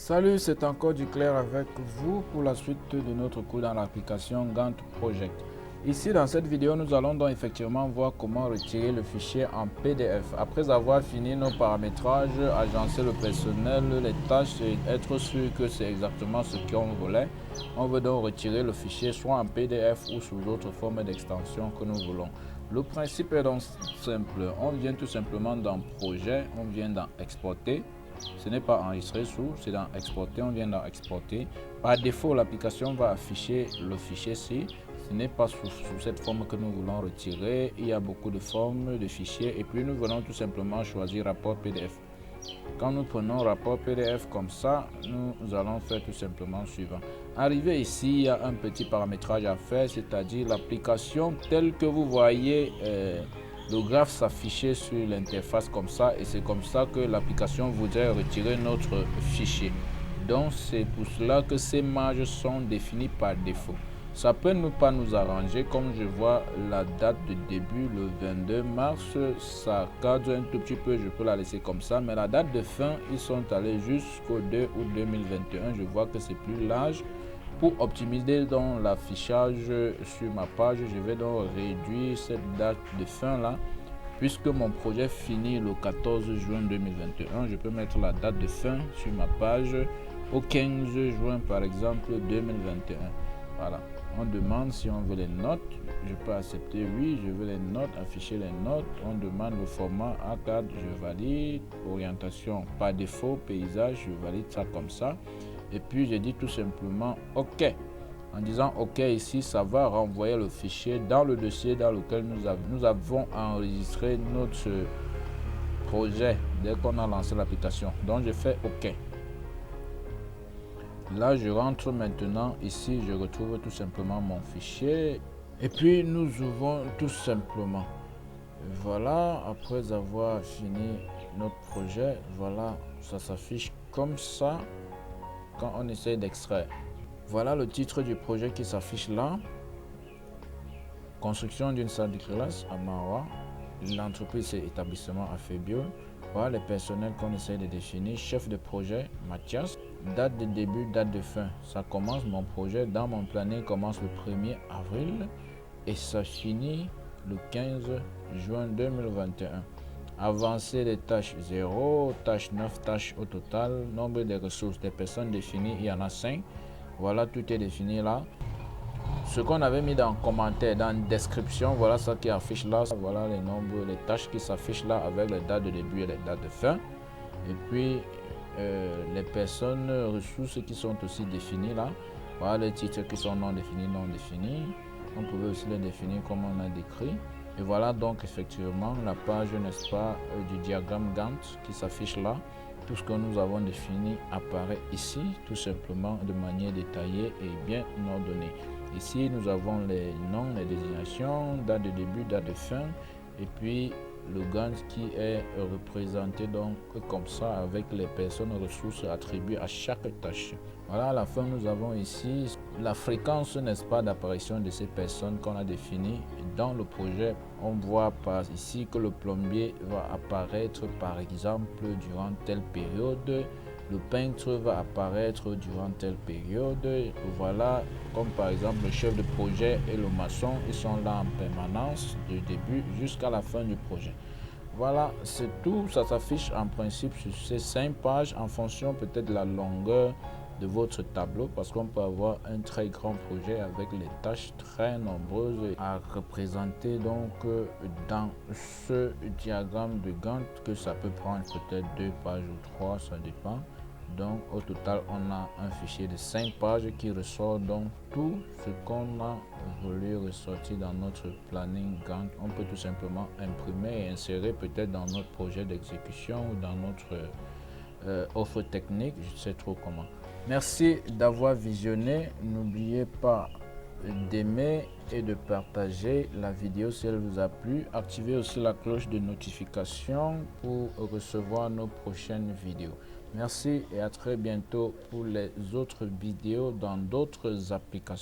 Salut, c'est encore Duclair avec vous pour la suite de notre cours dans l'application Gantt Project. Ici, dans cette vidéo, nous allons donc effectivement voir comment retirer le fichier en PDF. Après avoir fini nos paramétrages, agencer le personnel, les tâches et être sûr que c'est exactement ce qu'on voulait, on veut donc retirer le fichier soit en PDF ou sous d'autres formes d'extension que nous voulons. Le principe est donc simple. On vient tout simplement dans Projet, on vient dans Exporter. Ce n'est pas enregistrer sous, c'est dans exporter, on vient dans exporter. Par défaut, l'application va afficher le fichier C. Ce n'est pas sous cette forme que nous voulons retirer. Il y a beaucoup de formes de fichiers et puis nous venons tout simplement choisir rapport PDF. Quand nous prenons rapport PDF comme ça, nous allons faire tout simplement suivant. Arrivé ici, il y a un petit paramétrage à faire, c'est-à-dire l'application telle que vous voyez le graphe s'afficher sur l'interface comme ça, et c'est comme ça que l'application voudrait retirer notre fichier. Donc c'est pour cela que ces marges sont définies par défaut. Ça peut ne pas nous arranger, comme je vois la date de début le 22 mars, ça cadre un tout petit peu, je peux la laisser comme ça, mais la date de fin, ils sont allés jusqu'au 2 août 2021, je vois que c'est plus large. Pour optimiser donc l'affichage sur ma page, je vais donc réduire cette date de fin là. Puisque mon projet finit le 14 juin 2021, je peux mettre la date de fin sur ma page au 15 juin par exemple 2021. Voilà. On demande si on veut les notes. Je peux accepter oui, je veux les notes, afficher les notes. On demande le format A4, je valide. Orientation par défaut, paysage, je valide ça comme ça. Et puis je dis tout simplement OK. En disant OK ici, ça va renvoyer le fichier dans le dossier dans lequel nous avons enregistré notre projet dès qu'on a lancé l'application. Donc je fais OK. Là, je rentre maintenant ici, je retrouve tout simplement mon fichier. Et puis nous ouvrons tout simplement. Voilà, après avoir fini notre projet, voilà, ça s'affiche comme ça quand on essaie d'extraire. Voilà le titre du projet qui s'affiche là. Construction d'une salle de classe à Maroua. L'entreprise c'est établissement Afébio. Voilà les personnels qu'on essaie de définir. Chef de projet Mathias. Date de début, date de fin. Ça commence mon projet. Dans mon planning commence le 1er avril et ça finit le 15 juin 2021. Avancer des tâches 0, tâche 9 tâches au total. Nombre de ressources des personnes définies, il y en a 5. Voilà, tout est défini là. Ce qu'on avait mis dans commentaire, dans description, voilà ça qui affiche là. Voilà les nombres, les tâches qui s'affichent là avec les dates de début et les dates de fin. Et puis les personnes ressources qui sont aussi définies là. Voilà les titres qui sont non définis, non définis. On pouvait aussi les définir comme on a décrit. Et voilà donc effectivement la page, n'est-ce pas, du diagramme Gantt qui s'affiche là. Tout ce que nous avons défini apparaît ici, tout simplement de manière détaillée et bien ordonnée. Ici, nous avons les noms, les désignations, date de début, date de fin, et puis le Gantt qui est représenté donc comme ça avec les personnes ressources attribuées à chaque tâche. Voilà, à la fin, nous avons ici la fréquence, n'est-ce pas, d'apparition de ces personnes qu'on a définies dans le projet. On voit par ici que le plombier va apparaître par exemple durant telle période. Le peintre va apparaître durant telle période. Voilà, comme par exemple le chef de projet et le maçon, ils sont là en permanence du début jusqu'à la fin du projet. Voilà, c'est tout. Ça s'affiche en principe sur ces 5 pages en fonction peut-être de la longueur de votre tableau, parce qu'on peut avoir un très grand projet avec les tâches très nombreuses à représenter. Donc dans ce diagramme de Gantt, que ça peut prendre peut-être 2 pages ou 3, ça dépend. Donc au total, on a un fichier de 5 pages qui ressort donc tout ce qu'on a voulu ressortir dans notre planning Gantt. On peut tout simplement imprimer et insérer peut-être dans notre projet d'exécution ou dans notre offre technique, je ne sais trop comment. Merci d'avoir visionné. N'oubliez pas d'aimer et de partager la vidéo si elle vous a plu. Activez aussi la cloche de notification pour recevoir nos prochaines vidéos. Merci et à très bientôt pour les autres vidéos dans d'autres applications.